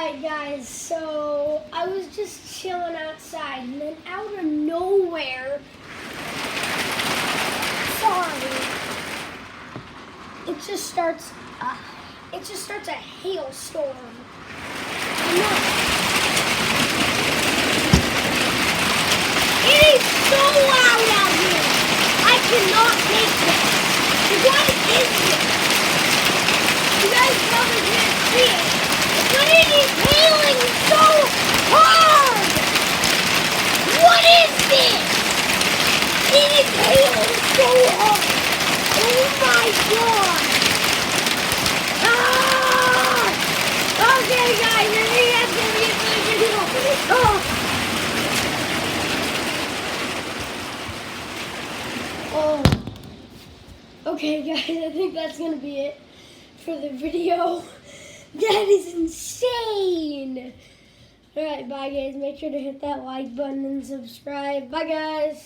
Alright guys, so I was just chilling outside and then out of nowhere, it just starts a hailstorm. It is so loud out here. I cannot take this. What is this? You guys probably can't see it, but it is hailing so hard. What is this? It is hailing so hard. Oh my god. Ah! Okay guys, I think that's going to be it for the video. Okay guys, I think that's going to be it for the video. That is insane. Alright, bye guys. Make sure to hit that like button and subscribe. Bye guys.